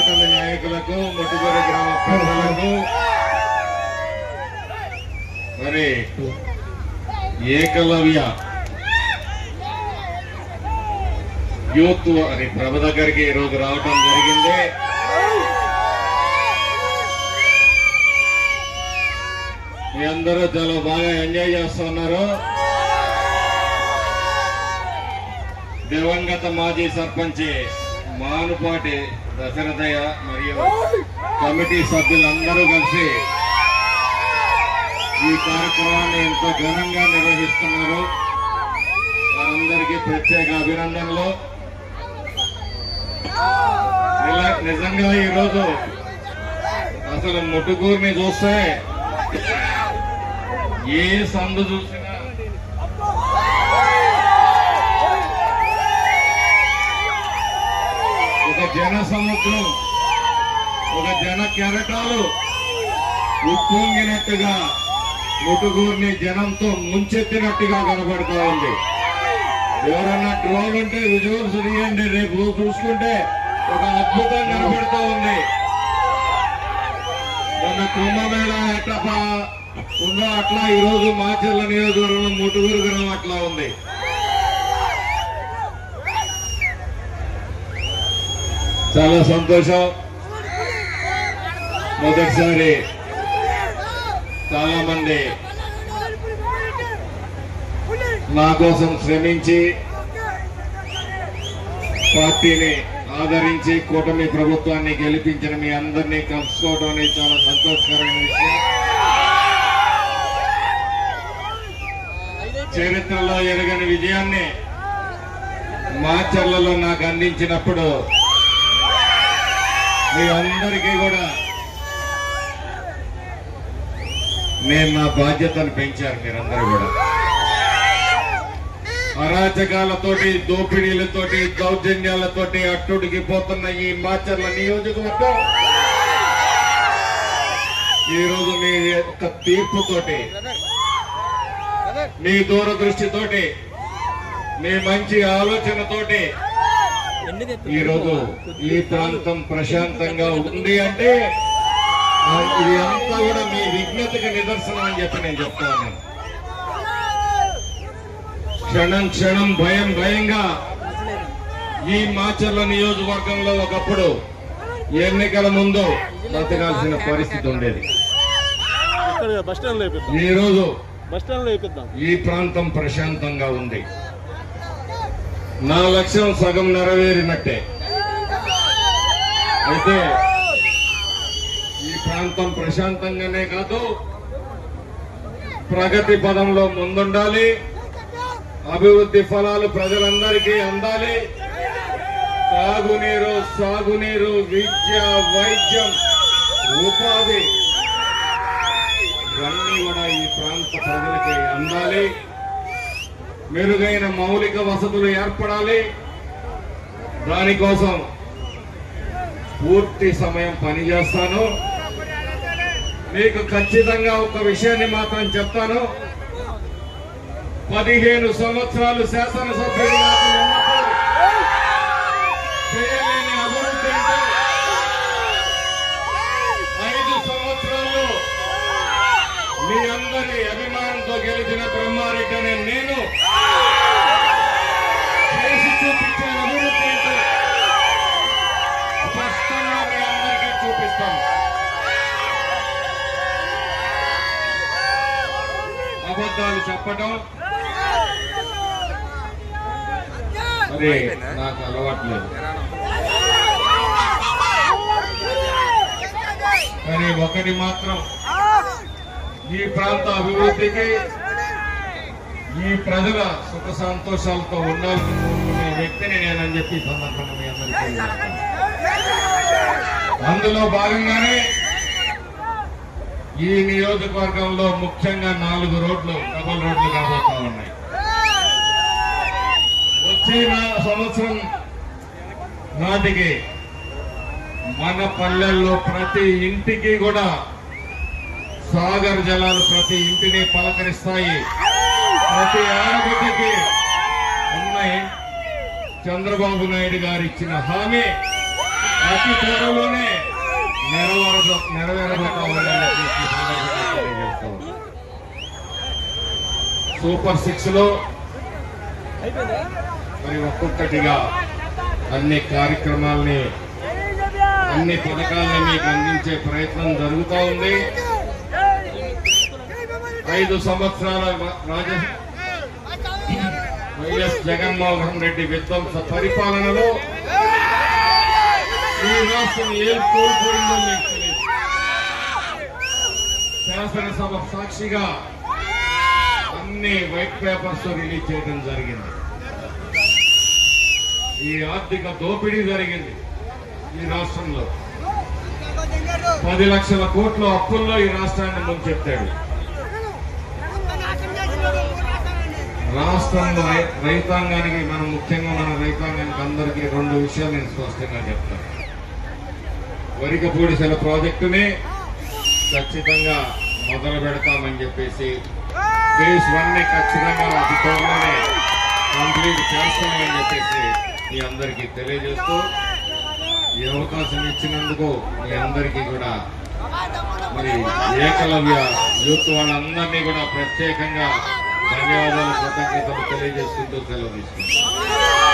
కూటమి నాయకులకు ముట్టుగూరు గ్రామ ప్రజలకు మరి ఏకలవ్య యూత్ అని ప్రభ దగ్గరికి ఈరోజు రావడం జరిగింది. మీ అందరూ చాలా బాగా ఎంజాయ్ చేస్తున్నారు. దివంగత మాజీ సర్పంచ్ మానుపాటి దశరథయ్య మరియు కమిటీ సభ్యులందరూ కలిసి ఈ కార్యక్రమాన్ని ఎంతో ఘనంగా నిర్వహిస్తున్నారు. వారందరికీ ప్రత్యేక అభినందనలు. నిజంగా ఈరోజు అసలు ముట్టుకూరుని చూస్తే ఏ సందు చూసినా ఒక జన సముద్రం, ఒక జన కెరటాలు ఉప్పొంగినట్టుగా ముట్టుకూరుని జనంతో ముంచెత్తినట్టుగా కనబడుతూ ఉంది. ఎవరన్నా ట్రోల్ ఉంటే విజువల్స్ తీయండి. రేపు చూసుకుంటే ఒక అద్భుతం కనబడుతూ ఉంది. మన కుంభమేళ ఎట్లా ఉందో అట్లా ఈరోజు మాచర్ల నియోజకవర్గంలో ముట్టుకూరు గ్రామం అట్లా ఉంది. చాలా సంతోషం. మొదటిసారి చాలా మంది నా కోసం శ్రమించి పార్టీని ఆదరించి కూటమి ప్రభుత్వాన్ని గెలిపించిన మీ అందరినీ కలుసుకోవడం అనేది చాలా సంతోషకరమైన విషయం. చరిత్రలో ఎరగని విజయాన్ని మాచర్లలో నాకు అందించినప్పుడు మీ అందరికీ కూడా నేను నా బాధ్యతను పెంచారు. మీరందరూ కూడా అరాచకాలతోటి, దోపిడీలతోటి, దౌర్జన్యాలతోటి అట్టుడికి పోతున్న ఈ మాచర్ల నియోజకవర్గం ఈరోజు మీ యొక్క తీర్పుతోటి, మీ దూరదృష్టితోటి, మీ మంచి ఆలోచనతోటి ఈరోజు ఈ ప్రాంతం ప్రశాంతంగా ఉంది అంటే ఇది అంతా కూడా మీ విజ్ఞతకి నిదర్శనం అని చెప్పి నేను చెప్తా ఉన్నాను. క్షణం క్షణం భయం భయంగా ఈ మాచర్ల నియోజకవర్గంలో ఒకప్పుడు ఎన్నికల ముందు బతకాల్సిన పరిస్థితి ఉండేది. ఈరోజు ఈ ప్రాంతం ప్రశాంతంగా ఉంది. నా లక్ష్యం సగం నెరవేరినట్టే. అయితే ఈ ప్రాంతం ప్రశాంతంగానే కాదు, ప్రగతి పదంలో ముందుండాలి. అభివృద్ధి ఫలాలు ప్రజలందరికీ అందాలి. తాగునీరు, సాగునీరు, విద్య, వైద్యం, ఉపాధి ఇవన్నీ కూడా ఈ ప్రాంత ప్రజలకి అందాలి. మెరుగైన మౌలిక వసతులు ఏర్పడాలి. దానికోసం పూర్తి సమయం పనిచేస్తాను. మీకు ఖచ్చితంగా ఒక విషయాన్ని మాత్రం చెప్తాను. 15 సంవత్సరాలు శాసనసభ్యుడిగా చేయలేని అభివృద్ధి అంటే 5 సంవత్సరాల్లో మీ అందరి అభిమానంతో గెలిచిన బ్రహ్మారెడ్డి అనే నేను చేసి చూపించిన అభివృద్ధి అంటే స్పష్టంగా మీ అందరికీ చూపిస్తాను. అబద్ధాలు చెప్పడం అది నాకు అలవాట్లేదు. కానీ ఒకటి మాత్రం, ఈ ప్రాంత అభివృద్ధికి, ఈ ప్రజల సుఖ సంతోషాలతో ఉండాలని కోరుకునే వ్యక్తిని నేనని చెప్పి సందర్భంగా మీ అందరికీ అందులో భాగంగానే ఈ నియోజకవర్గంలో ముఖ్యంగా 4 రోడ్లు డబుల్ రోడ్లు కాబోతా ఉన్నాయి. వచ్చే సంవత్సరం నాటికి మన పల్లెల్లో ప్రతి ఇంటికి కూడా సాగర్ జలాలు ప్రతి ఇంటిని పలకరిస్తాయి. ప్రతి ఆడబిడ్డకి ఉన్నాయి. చంద్రబాబు నాయుడు గారు ఇచ్చిన హామీ అతి త్వరలోనే నెరవేరబోతామని సూపర్ 6 లో మరి ఒక్కొక్కటిగా అన్ని కార్యక్రమాల్ని అన్ని పథకాలని మీకు అందించే ప్రయత్నం జరుగుతూ ఉంది. 5 సంవత్సరాల వైఎస్ జగన్మోహన్ రెడ్డి విధ్వంస పరిపాలనలో ఈ రాష్ట్రం ఏం కోల్పోయిందో మీకు తెలియదు. శాసనసభ సాక్షిగా అన్ని వైట్ పేపర్స్ రిలీజ్ చేయడం జరిగింది. ఈ ఆర్థిక దోపిడీ జరిగింది ఈ రాష్ట్రంలో. 10 లక్షల కోట్ల అప్పుల్లో ఈ రాష్ట్రాన్ని ముంచెత్తాడు. రాష్ట్రంలో రైతాంగానికి మనం ముఖ్యంగా మన రైతాంగానికి అందరికీ 2 విషయాలు నేను స్పష్టంగా చెప్తాను. వరికపూడిసెల ప్రాజెక్టుని ఖచ్చితంగా మొదలు పెడతామని చెప్పేసి ఫేజ్ 1 ఖచ్చితంగా అతి త్వరలోనే కంప్లీట్ చేస్తామని చెప్పేసి మీ అందరికీ తెలియజేస్తూ ఈ అవకాశం ఇచ్చినందుకు మీ అందరికీ కూడా మరి ఏకలవ్య యూత్ వాళ్ళందరినీ కూడా ప్రత్యేకంగా ధన్యవాదాలు కృతజ్ఞతలు తెలియజేసుకుంటూ సెలవు తీసుకుంటాం.